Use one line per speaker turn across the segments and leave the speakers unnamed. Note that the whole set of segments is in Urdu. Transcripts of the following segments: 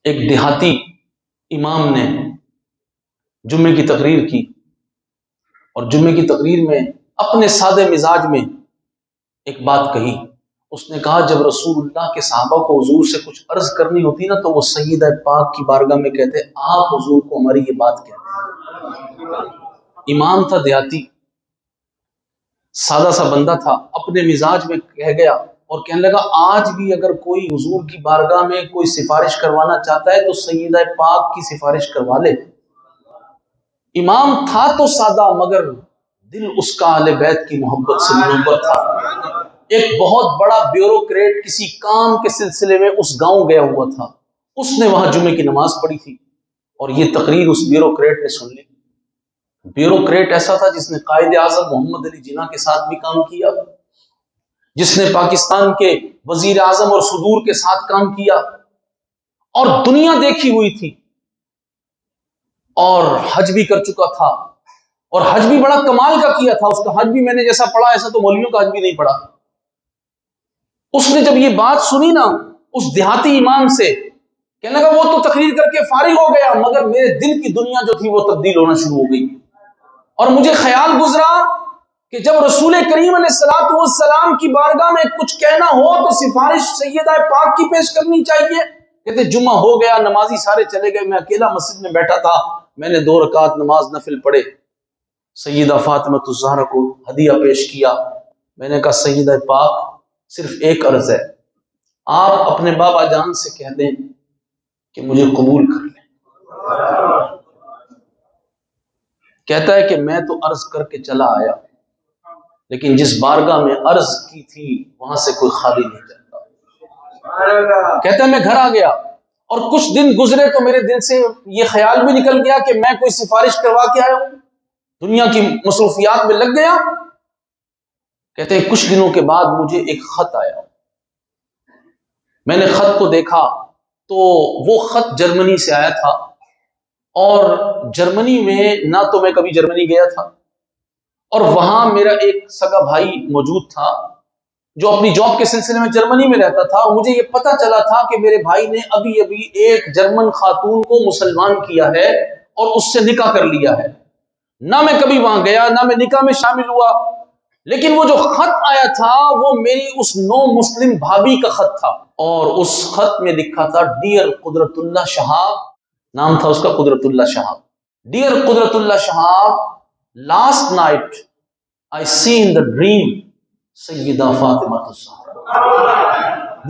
ایک دیہاتی امام نے جمعے کی تقریر کی، اور جمعے کی تقریر میں اپنے سادے مزاج میں ایک بات کہی۔ اس نے کہا جب رسول اللہ کے صحابہ کو حضور سے کچھ عرض کرنی ہوتی نا تو وہ سیدہ پاک کی بارگاہ میں کہتے آپ حضور کو ہماری یہ بات کہتے ہیں۔ امام تھا، دیہاتی، سادہ سا بندہ تھا، اپنے مزاج میں کہہ گیا اور کہنے لگا آج بھی اگر کوئی حضور کی بارگاہ میں کوئی سفارش کروانا چاہتا ہے تو سیدہ پاک کی سفارش کروا لے۔ امام تھا تو سادہ، مگر دل اس کا اہل بیت کی محبت سے منور تھا۔ ایک بہت بڑا بیوروکریٹ کسی کام کے سلسلے میں اس گاؤں گیا ہوا تھا، اس نے وہاں جمعے کی نماز پڑھی تھی اور یہ تقریر اس بیوروکریٹ نے سن لی۔ بیوروکریٹ ایسا تھا جس نے قائد اعظم محمد علی جناح کے ساتھ بھی کام کیا، جس نے پاکستان کے وزیر اعظم اور صدور کے ساتھ کام کیا اور دنیا دیکھی ہوئی تھی، اور حج بھی کر چکا تھا، اور حج بھی بڑا کمال کا کیا تھا۔ اس کا حج بھی میں نے جیسا پڑھا ایسا تو مولویوں کا حج بھی نہیں پڑھا۔ اس نے جب یہ بات سنی نا اس دیہاتی امام سے، کہنے لگا وہ تو تقریر کر کے فارغ ہو گیا، مگر میرے دل کی دنیا جو تھی وہ تبدیل ہونا شروع ہو گئی، اور مجھے خیال گزرا کہ جب رسول کریم علیہ السلام کی بارگاہ میں کچھ کہنا ہو تو سفارش سیدہ پاک کی پیش کرنی چاہیے۔ کہتے جمعہ ہو گیا، نمازی سارے چلے گئے، میں اکیلا مسجد میں بیٹھا تھا، میں نے 2 رکعت نماز نفل پڑھے، سیدہ فاطمہ الزہرا کو ہدیہ پیش کیا۔ میں نے کہا سیدہ پاک صرف ایک عرض ہے، آپ اپنے بابا جان سے کہہ دیں کہ مجھے قبول کر لیں۔ کہتا ہے کہ میں تو عرض کر کے چلا آیا، لیکن جس بارگاہ میں عرض کی تھی وہاں سے کوئی خالی نہیں جاتا۔ کہتا ہے میں گھر آ گیا اور کچھ دن گزرے تو میرے دل سے یہ خیال بھی نکل گیا کہ میں کوئی سفارش کروا کے آیا ہوں، دنیا کی مصروفیات میں لگ گیا۔ کہتے ہیں کچھ دنوں کے بعد مجھے ایک خط آیا، میں نے خط کو دیکھا تو وہ خط جرمنی سے آیا تھا، اور جرمنی میں نہ تو میں کبھی جرمنی گیا تھا، اور وہاں میرا ایک سگا بھائی موجود تھا جو اپنی جاب کے سلسلے میں جرمنی میں رہتا تھا، اور مجھے یہ پتا چلا تھا کہ میرے بھائی نے ابھی ابھی ایک جرمن خاتون کو مسلمان کیا ہے اور اس سے نکاح کر لیا ہے۔ نہ میں کبھی وہاں گیا، نہ میں نکاح میں شامل ہوا، لیکن وہ جو خط آیا تھا وہ میری اس نو مسلم بھابھی کا خط تھا، اور اس خط میں لکھا تھا ڈیئر قدرت اللہ شہاب، نام تھا اس کا قدرت Ullah Shahab. Dear Qudrat Ullah Shahab, last night I see in the dream Syeda Fatima Al-Zahra.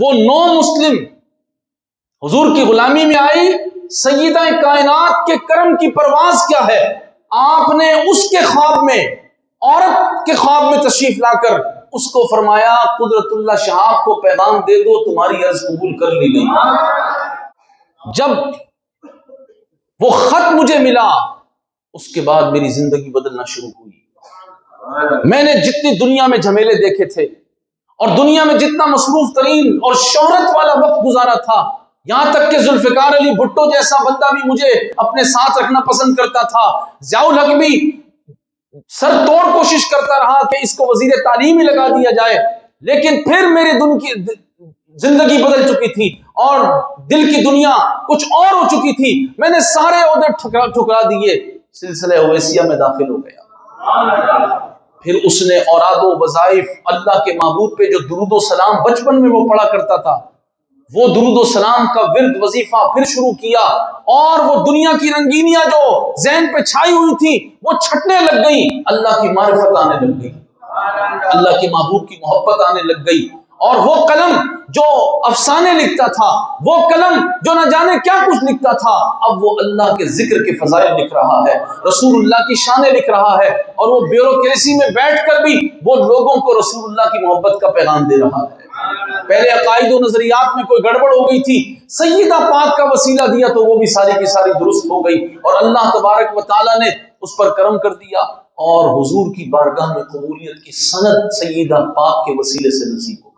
وہ نو مسلم حضور کی غلامی میں آئی، سیدہ کائنات کے کرم کی پرواز کیا ہے، آپ نے اس کے خواب میں، عورت کے خواب میں تشریف لا کر اس کو فرمایا قدرت اللہ شہاب کو پیغام دے دو تمہاری عرض قبول کر لی گئی۔ جب وہ خط مجھے ملا اس کے بعد میری زندگی بدلنا شروع ہوئی۔ میں نے جتنی دنیا میں جھمیلے دیکھے تھے اور دنیا میں جتنا مصروف ترین اور شہرت والا وقت گزارا تھا، یہاں تک کہ ذوالفقار علی بھٹو جیسا بندہ بھی مجھے اپنے ساتھ رکھنا پسند کرتا تھا، ضیاء الحق بھی سر توڑ کوشش کرتا رہا کہ اس کو وزیر تعلیم ہی لگا دیا جائے، لیکن پھر میری زندگی بدل چکی تھی اور دل کی دنیا کچھ اور ہو چکی تھی۔ میں نے سارے عہدے ٹھکرا دیے، سلسلہ اویسیہ میں داخل ہو گیا۔ پھر اس نے اوراد و وظائف اللہ کے محبوب پہ جو درود و سلام بچپن میں وہ پڑھا کرتا تھا، وہ درود و سلام کا ورد وظیفہ پھر شروع کیا، اور وہ دنیا کی رنگینیاں جو ذہن پہ چھائی ہوئی تھی وہ چھٹنے لگ گئی، اللہ کی معرفت آنے لگ گئی، اللہ کے محبوب کی محبت آنے لگ گئی، اور وہ قلم جو افسانے لکھتا تھا، وہ قلم جو نہ جانے کیا کچھ لکھتا تھا، اب وہ اللہ کے ذکر کے فضائل لکھ رہا ہے، رسول اللہ کی شانیں لکھ رہا ہے، اور وہ بیوروکریسی میں بیٹھ کر بھی وہ لوگوں کو رسول اللہ کی محبت کا پیغام دے رہا ہے۔ پہلے عقائد و نظریات میں کوئی گڑبڑ ہو گئی تھی، سیدہ پاک کا وسیلہ دیا تو وہ بھی ساری کی ساری درست ہو گئی، اور اللہ تبارک و تعالیٰ نے اس پر کرم کر دیا، اور حضور کی بارگاہ میں قبولیت کی سند سیدہ پاک کے وسیلے سے نصیب ہو گئی۔